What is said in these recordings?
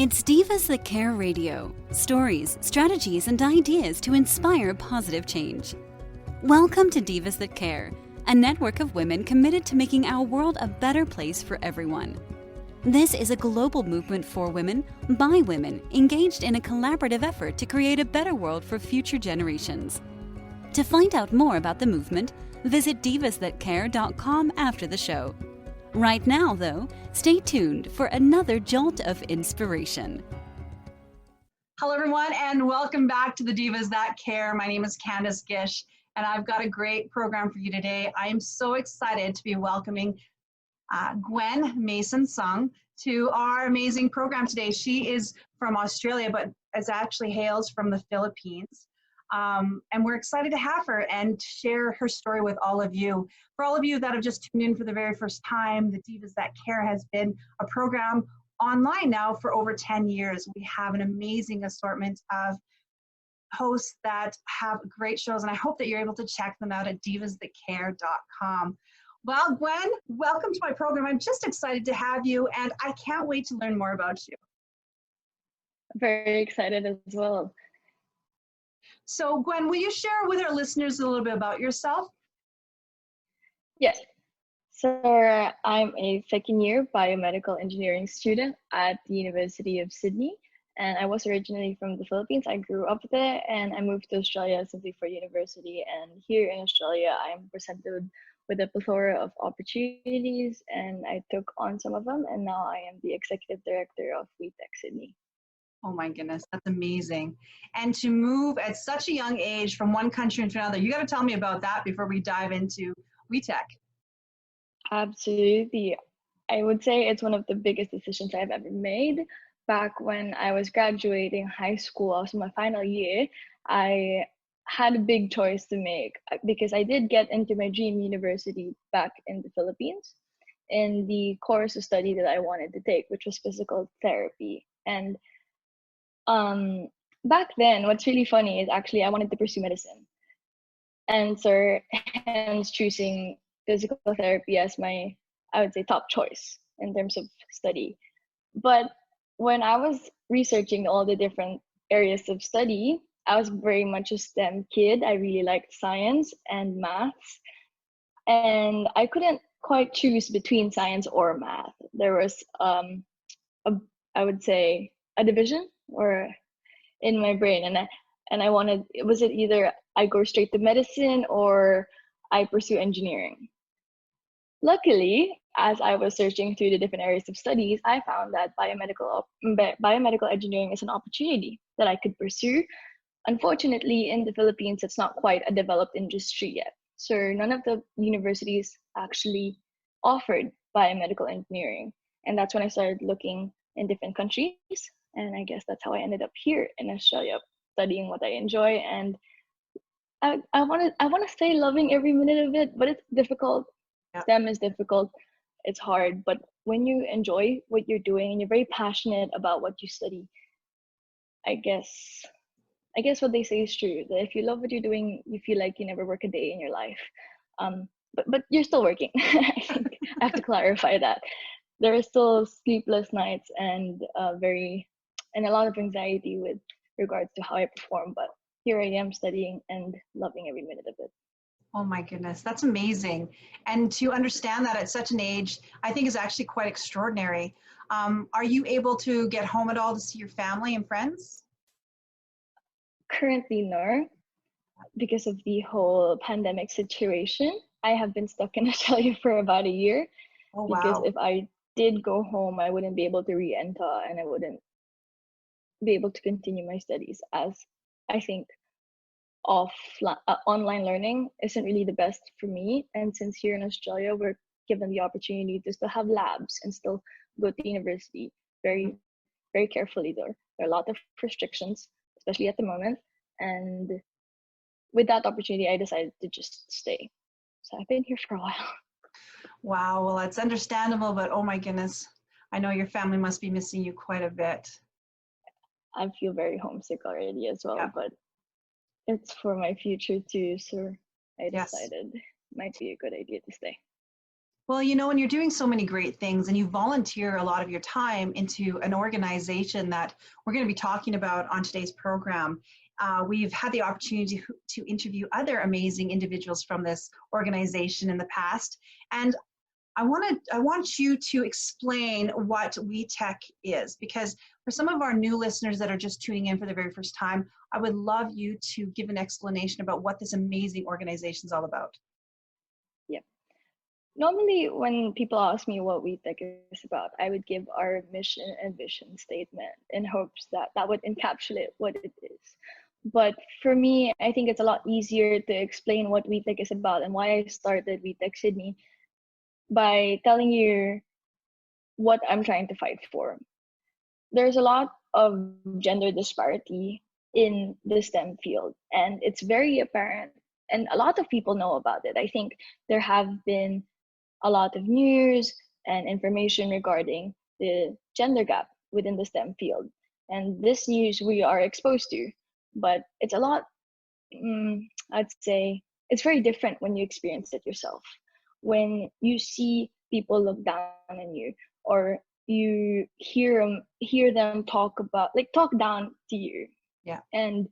It's Divas That Care Radio. Stories, strategies, and ideas to inspire positive change. Welcome to Divas That Care, a network of women committed to making our world a better place for everyone. This is a global movement for women, by women, engaged in a collaborative effort to create a better world for future generations. To find out more about the movement, visit divasthatcare.com after the show. Right now, though, stay tuned for another jolt of inspiration. Hello, everyone, and welcome back to the Divas That Care. My name is Candace Gish, and I've got a great program for you today. I am so excited to be welcoming Gwen Mason-Sung to our amazing program today. She is from Australia, but actually hails from the Philippines. And we're excited to have her and share her story with all of you. For all of you that have just tuned in for the very first time, the Divas That Care has been a program online now for over 10 years. We have an amazing assortment of hosts that have great shows, and I hope that you're able to check them out at divasthatcare.com. Well, Gwen, welcome to my program. I'm just excited to have you, and I can't wait to learn more about you. Very excited as well. So, Gwen, will you share with our listeners a little bit about yourself? Yes. So I'm a second-year biomedical engineering student at the University of Sydney, and I was originally from the Philippines. I grew up there, and I moved to Australia simply for university. And here in Australia, I'm presented with a plethora of opportunities, and I took on some of them, and now I am the executive director of WiTech Sydney. Oh my goodness, that's amazing. And to move at such a young age from one country into another, you got to tell me about that before we dive into WiTech. Absolutely. I would say it's one of the biggest decisions I've ever made. Back when I was graduating high school, I was in my final year, I had a big choice to make because I did get into my dream university back in the Philippines in the course of study that I wanted to take, which was physical therapy. And back then, what's really funny is actually I wanted to pursue medicine. And so hence choosing physical therapy as my, I would say, top choice in terms of study. But when I was researching all the different areas of study, I was very much a STEM kid. I really liked science and maths. And I couldn't quite choose between science or math. There was, I would say, a division or in my brain, and I wanted, was it either I go straight to medicine or I pursue engineering. Luckily, as I was searching through the different areas of studies, I found that biomedical engineering is an opportunity that I could pursue. Unfortunately, in the Philippines, it's not quite a developed industry yet. So none of the universities actually offered biomedical engineering. And that's when I started looking in different countries. And I guess that's how I ended up here in Australia, studying what I enjoy. And I want to say loving every minute of it, but it's difficult. Yeah. STEM is difficult. It's hard. But when you enjoy what you're doing and you're very passionate about what you study, I guess what they say is true. That if you love what you're doing, you feel like you never work a day in your life. But you're still working. I think I have to clarify that. There are still sleepless nights and a lot of anxiety with regards to how I perform, but here I am studying and loving every minute of it. Oh my goodness, that's amazing. And to understand that at such an age, I think is actually quite extraordinary. Are you able to get home at all to see your family and friends? Currently, no, because of the whole pandemic situation. I have been stuck in Australia for about a year. Oh, because wow. if I did go home, I wouldn't be able to re-enter and I wouldn't be able to continue my studies, as I think online learning isn't really the best for me. And since here in Australia, we're given the opportunity to still have labs and still go to university very, very carefully. There are a lot of restrictions, especially at the moment. And with that opportunity, I decided to just stay. So I've been here for a while. Wow, well, that's understandable, but oh my goodness, I know your family must be missing you quite a bit. I feel very homesick already as well, Yeah. but it's for my future too, so I Yes. decided it might be a good idea to stay. Well, you know, and you're doing so many great things and you volunteer a lot of your time into an organization that we're going to be talking about on today's program. We've had the opportunity to interview other amazing individuals from this organization in the past. And I want you to explain what WiTech is, because for some of our new listeners that are just tuning in for the very first time, I would love you to give an explanation about what this amazing organization is all about. Yeah. Normally, when people ask me what WeTech is about, I would give our mission and vision statement in hopes that that would encapsulate what it is. But for me, I think it's a lot easier to explain what WeTech is about and why I started WeTech Sydney by telling you what I'm trying to fight for. There's a lot of gender disparity in the STEM field, and it's very apparent, and a lot of people know about it. I think there have been a lot of news and information regarding the gender gap within the STEM field. And this news we are exposed to, but it's a lot, I'd say, it's very different when you experience it yourself. When you see people look down on you, or you hear them talk down to you. Yeah. And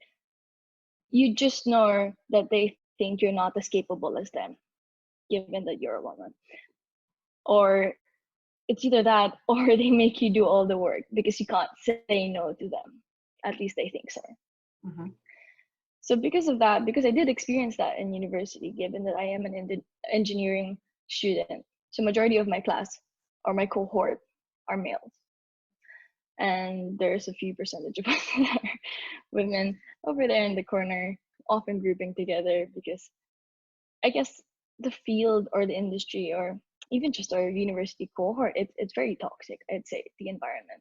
you just know that they think you're not as capable as them, given that you're a woman. Or it's either that or they make you do all the work because you can't say no to them. At least they think so. Mm-hmm. So because of that, because I did experience that in university, given that I am an engineering student, so majority of my class or my cohort are males. And there's a few percentage of us that are women over there in the corner, often grouping together because I guess the field or the industry or even just our university cohort, it's very toxic, I'd say, the environment.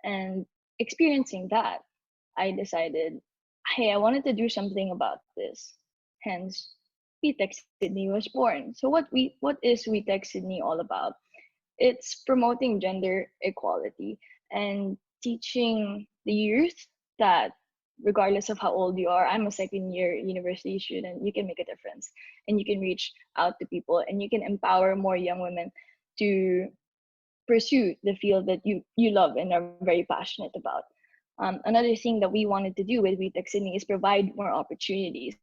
And experiencing that, I decided, hey, I wanted to do something about this. Hence, WeTech Sydney was born. So what is WeTech Sydney all about? It's promoting gender equality and teaching the youth that regardless of how old you are, I'm a second year university student, you can make a difference and you can reach out to people and you can empower more young women to pursue the field that you love and are very passionate about. Another thing that we wanted to do with WeTech Sydney is provide more opportunities.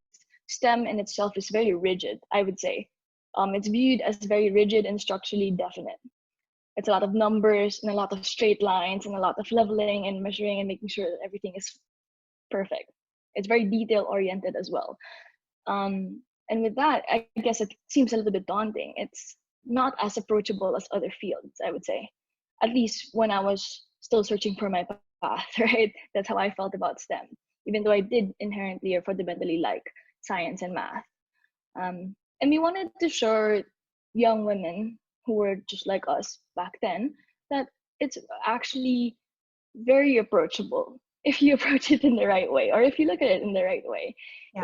STEM in itself is very rigid, I would say. It's viewed as very rigid and structurally definite. It's a lot of numbers and a lot of straight lines and a lot of leveling and measuring and making sure that everything is perfect. It's very detail oriented as well. And with that, I guess it seems a little bit daunting. It's not as approachable as other fields, I would say. At least when I was still searching for my path, right? That's how I felt about STEM, even though I did inherently or fundamentally like science and math. And we wanted to show young women who were just like us back then that it's actually very approachable if you approach it in the right way, or if you look at it in the right way. Yeah.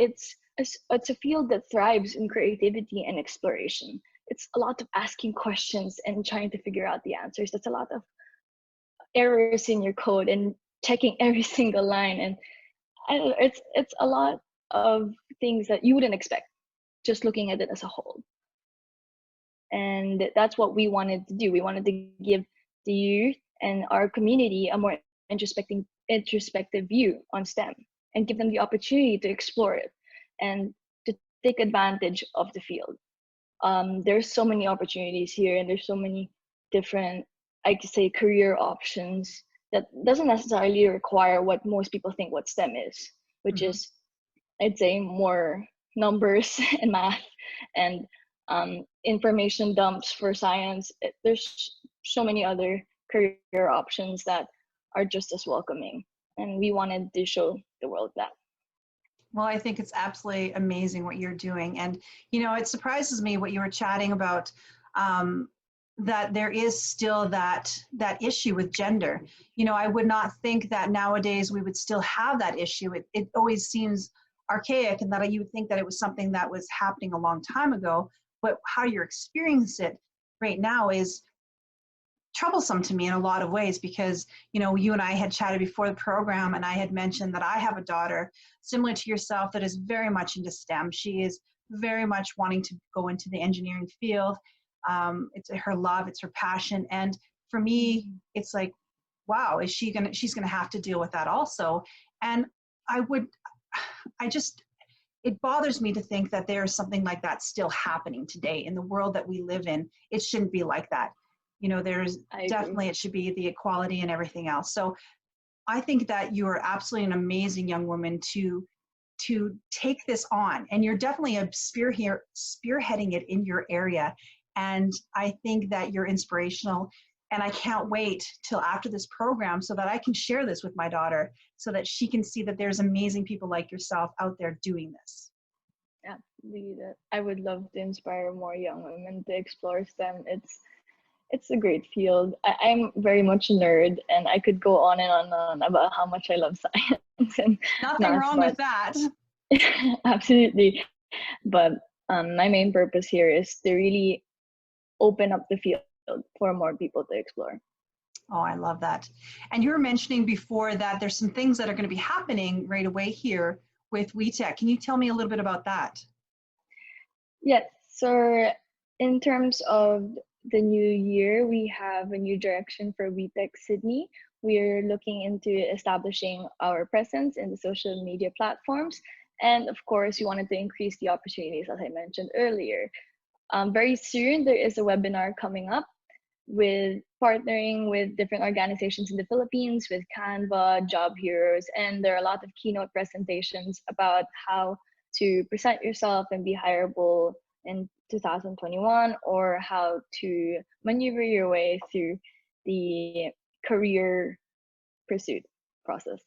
It's a field that thrives in creativity and exploration. It's a lot of asking questions and trying to figure out the answers. That's a lot of errors in your code and checking every single line, and I don't know, it's a lot of things that you wouldn't expect just looking at it as a whole. And that's what we wanted to do. We wanted to give the youth and our community a more introspective view on STEM and give them the opportunity to explore it and to take advantage of the field. There's so many opportunities here, and there's so many different, I could say, career options that doesn't necessarily require what most people think what STEM is, which Mm-hmm. is, I'd say, more numbers and math and information dumps for science. There's so many other career options that are just as welcoming, and we wanted to show the world that. Well, I think it's absolutely amazing what you're doing. And, you know, it surprises me what you were chatting about, that there is still that issue with gender. You know, I would not think that nowadays we would still have that issue. It always seems archaic, and that you would think that it was something that was happening a long time ago. But how you're experiencing it right now is troublesome to me in a lot of ways, because, you know, you and I had chatted before the program, and I had mentioned that I have a daughter similar to yourself that is very much into STEM. She is very much wanting to go into the engineering field. It's her love, it's her passion. And for me, it's like, wow, she's gonna have to deal with that also. And it bothers me to think that there's something like that still happening today in the world that we live in. It shouldn't be like that. There's definitely, it should be the equality and everything else. So I think that you are absolutely an amazing young woman to take this on, and you're definitely spearheading it in your area. And I think that you're inspirational, and I can't wait till after this program so that I can share this with my daughter so that she can see that there's amazing people like yourself out there doing this. Yeah, I would love to inspire more young women to explore STEM. It's a great field. I'm very much a nerd, and I could go on and on about how much I love science and nothing math, wrong with that. Absolutely. But my main purpose here is to really open up the field for more people to explore. Oh, I love that. And you were mentioning before that there's some things that are going to be happening right away here with WiTech. Can you tell me a little bit about that? Yes. So in terms of the new year, we have a new direction for WiTech Sydney. We're looking into establishing our presence in the social media platforms. And of course, we wanted to increase the opportunities, as I mentioned earlier. Very soon, there is a webinar coming up with partnering with different organizations in the Philippines, with Canva, Job Heroes, and there are a lot of keynote presentations about how to present yourself and be hireable in 2021, or how to maneuver your way through the career pursuit process.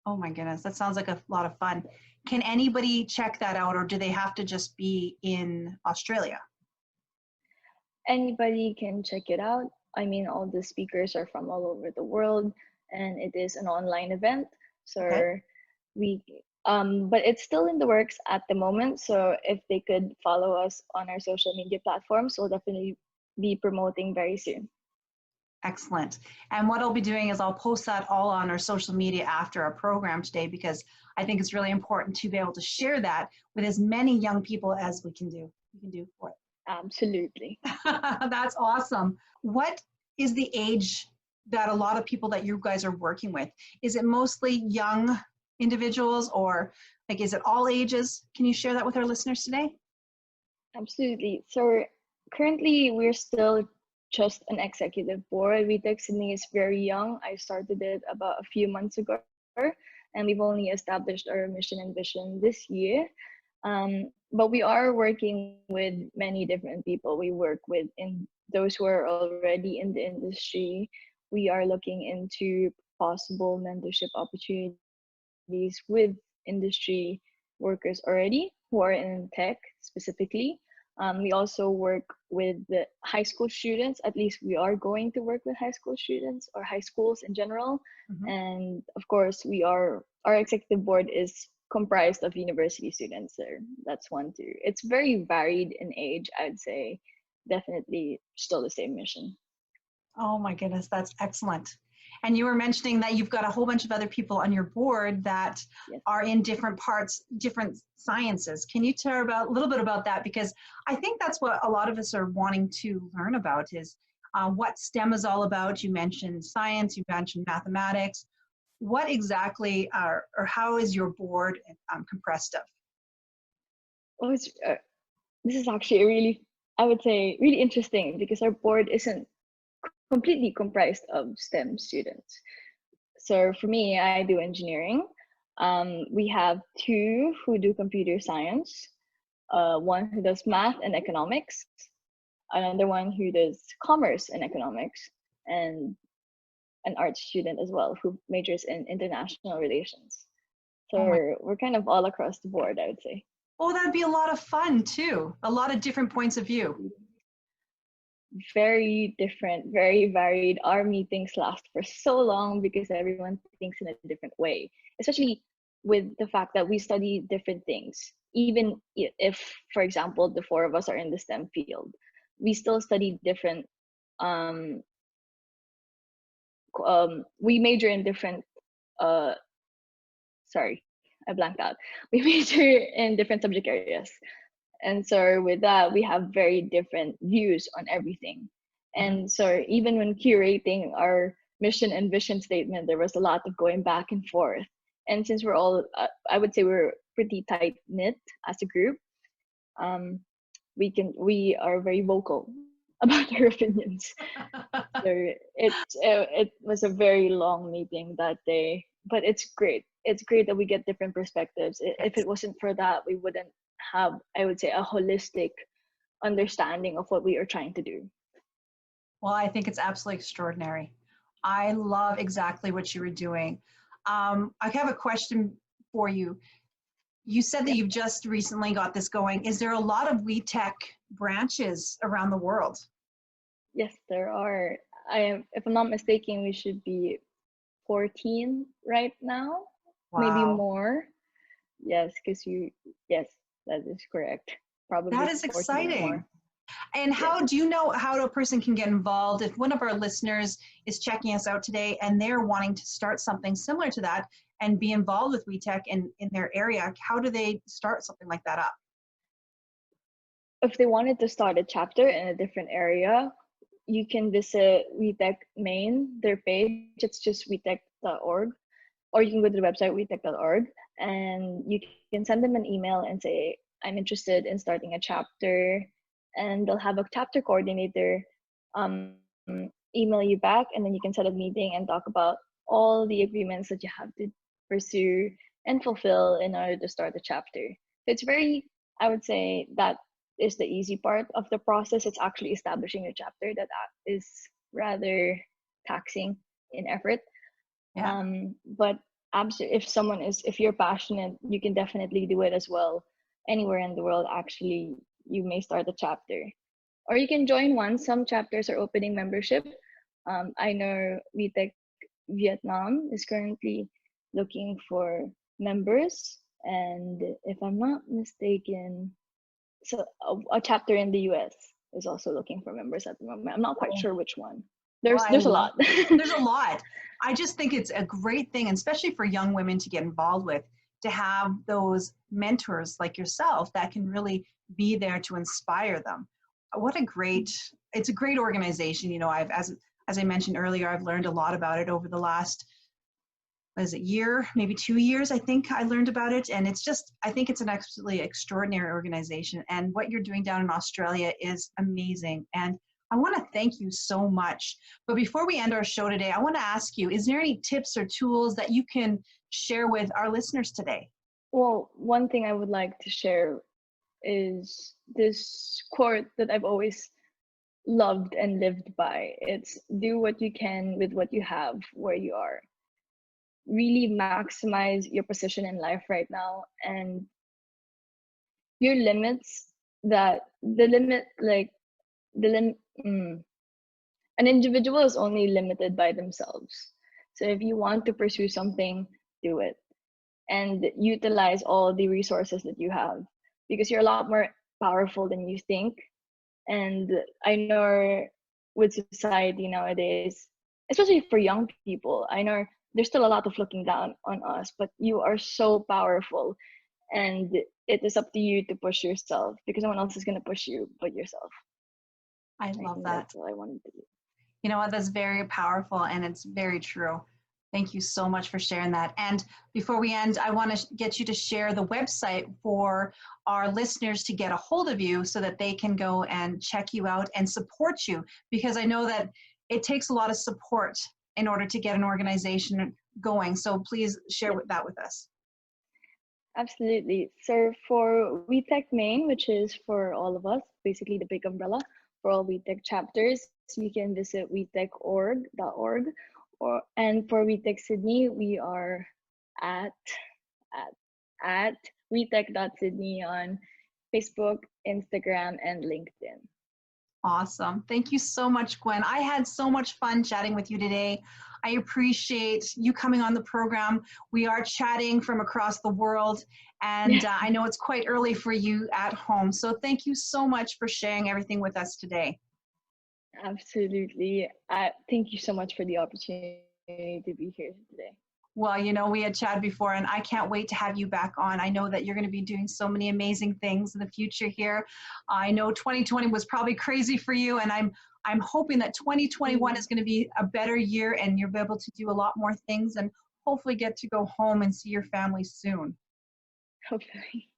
Oh my goodness, that sounds like a lot of fun. Can anybody check that out, or do they have to just be in Australia? Anybody can check it out. I mean, all the speakers are from all over the world, and it is an online event. So okay. But it's still in the works at the moment. So if they could follow us on our social media platforms, we'll definitely be promoting very soon. Excellent. And what I'll be doing is I'll post that all on our social media after our program today, because I think it's really important to be able to share that with as many young people as we can do for it. Absolutely. That's awesome. What is the age that a lot of people that you guys are working with? Is it mostly young individuals, or like, is it all ages? Can you share that with our listeners today? Absolutely. So currently we're still just an executive board. WiTech Sydney is very young. I started it about a few months ago, and we've only established our mission and vision this year. But we are working with many different people. We work with those who are already in the industry. We are looking into possible mentorship opportunities with industry workers already who are in tech specifically. We also work with the high school students. At least we are going to work with high school students or high schools in general. Mm-hmm. And of course, our executive board is comprised of university students there. That's one too. It's very varied in age, I'd say. Definitely still the same mission. Oh my goodness, that's excellent. And you were mentioning that you've got a whole bunch of other people on your board that yes. are in different parts, different sciences. Can you tell a little bit about that? Because I think that's what a lot of us are wanting to learn about, is what STEM is all about. You mentioned science, you mentioned mathematics. What exactly or how is your board compressed of? Well, this is actually I would say, really interesting, because our board isn't completely comprised of STEM students. So for me, I do engineering. We have two who do computer science, one who does math and economics, another one who does commerce and economics, and an art student as well who majors in international relations. So we're kind of all across the board, I would say. Oh, that'd be a lot of fun too. A lot of different points of view. Very different, very varied. Our meetings last for so long because everyone thinks in a different way, especially with the fact that we study different things. Even if, for example, the four of us are in the STEM field, we still study different, we major in different, sorry, I blanked out. We major in different subject areas. And so with that, we have very different views on everything. And so even when curating our mission and vision statement, there was a lot of going back and forth. And since we're all, I would say we're pretty tight knit as a group, um, we are very vocal about our opinions. So it was a very long meeting that day, but it's great. It's great that we get different perspectives. If it wasn't for that, we wouldn't have, I would say, a holistic understanding of what we are trying to do. Well, I think it's absolutely extraordinary. I love exactly what you were doing. I have a question for you. You said that you've just recently got this going. Is there a lot of WiTech branches around the world? Yes, there are. If I'm not mistaken, we should be 14 right now, maybe Wow. more. Yes, yes, that is correct. Probably That is 14 or exciting. more. And how do you know how a person can get involved? If one of our listeners is checking us out today and they're wanting to start something similar to that and be involved with WiTech in their area, how do they start something like that up? If they wanted to start a chapter in a different area, you can visit WiTech Main, their page. It's just WiTech.org, or you can go to the website WiTech.org, and you can send them an email and say, I'm interested in starting a chapter, and they'll have a chapter coordinator email you back, and then you can set a meeting and talk about all the agreements that you have to pursue and fulfill in order to start a chapter. So it's very, I would say that is the easy part of the process. It's actually establishing a chapter that is rather taxing in effort. Yeah. But if you're passionate, you can definitely do it as well. Anywhere in the world, actually, you may start a chapter, or you can join one. Some chapters are opening membership. I know WiTech Vietnam is currently looking for members, and if I'm not mistaken, so a chapter in the US is also looking for members at the moment. I'm not quite sure which one. There's a lot. There's a lot. I just think it's a great thing, especially for young women to get involved with, to have those mentors like yourself that can really be there to inspire them. It's a great organization. You know, as I mentioned earlier, I've learned a lot about it over the last, year, maybe 2 years, I think I learned about it. And I think it's an absolutely extraordinary organization. And what you're doing down in Australia is amazing. And I want to thank you so much. But before we end our show today, I want to ask you, is there any tips or tools that you can share with our listeners today? Well, one thing I would like to share is this quote that I've always loved and lived by. It's do what you can with what you have where you are. Really maximize your position in life right now, and your limits, that the limit like the lim an individual is only limited by themselves. So if you want to pursue something, do it and utilize all the resources that you have, because you're a lot more powerful than you think. And I know with society nowadays, especially for young people, I know there's still a lot of looking down on us, but you are so powerful, and it is up to you to push yourself, because no one else is going to push you but yourself. I love that. That's all I wanted to do. You know what? That's very powerful, and it's very true. Thank you so much for sharing that. And before we end, I want to get you to share the website for our listeners to get a hold of you so that they can go and check you out and support you, because I know that it takes a lot of support in order to get an organization going. So please share that with us. Absolutely. So for WiTech Main, which is for all of us, basically the big umbrella for all WiTech chapters, you can visit WiTech.org, and for WiTech Sydney, we are at WiTech.Sydney on Facebook, Instagram, and LinkedIn. Awesome. Thank you so much, Gwen. I had so much fun chatting with you today. I appreciate you coming on the program. We are chatting from across the world, and I know it's quite early for you at home. So thank you so much for sharing everything with us today. Absolutely. Thank you so much for the opportunity to be here today. Well, we had chatted before, and I can't wait to have you back on. I know that you're going to be doing so many amazing things in the future here. I know 2020 was probably crazy for you, and I'm hoping that 2021 is going to be a better year, and you'll be able to do a lot more things, and hopefully get to go home and see your family soon. Hopefully.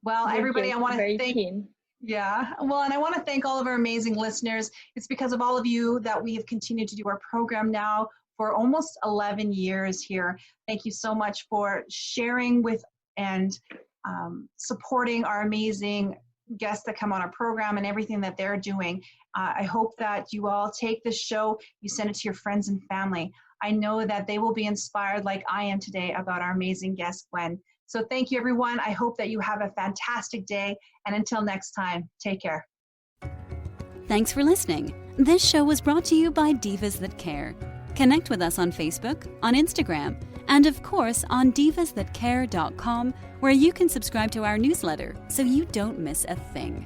Well, everybody, I want to very thank. keen. Yeah, well, and I want to thank all of our amazing listeners. It's because of all of you that we have continued to do our program now for almost 11 years here. Thank you so much for sharing with and supporting our amazing guests that come on our program and everything that they're doing. I hope that you all take this show, you send it to your friends and family. I know that they will be inspired like I am today about our amazing guest, Gwen. So thank you, everyone. I hope that you have a fantastic day. And until next time, take care. Thanks for listening. This show was brought to you by Divas That Care. Connect with us on Facebook, on Instagram, and of course on divasthatcare.com, where you can subscribe to our newsletter so you don't miss a thing.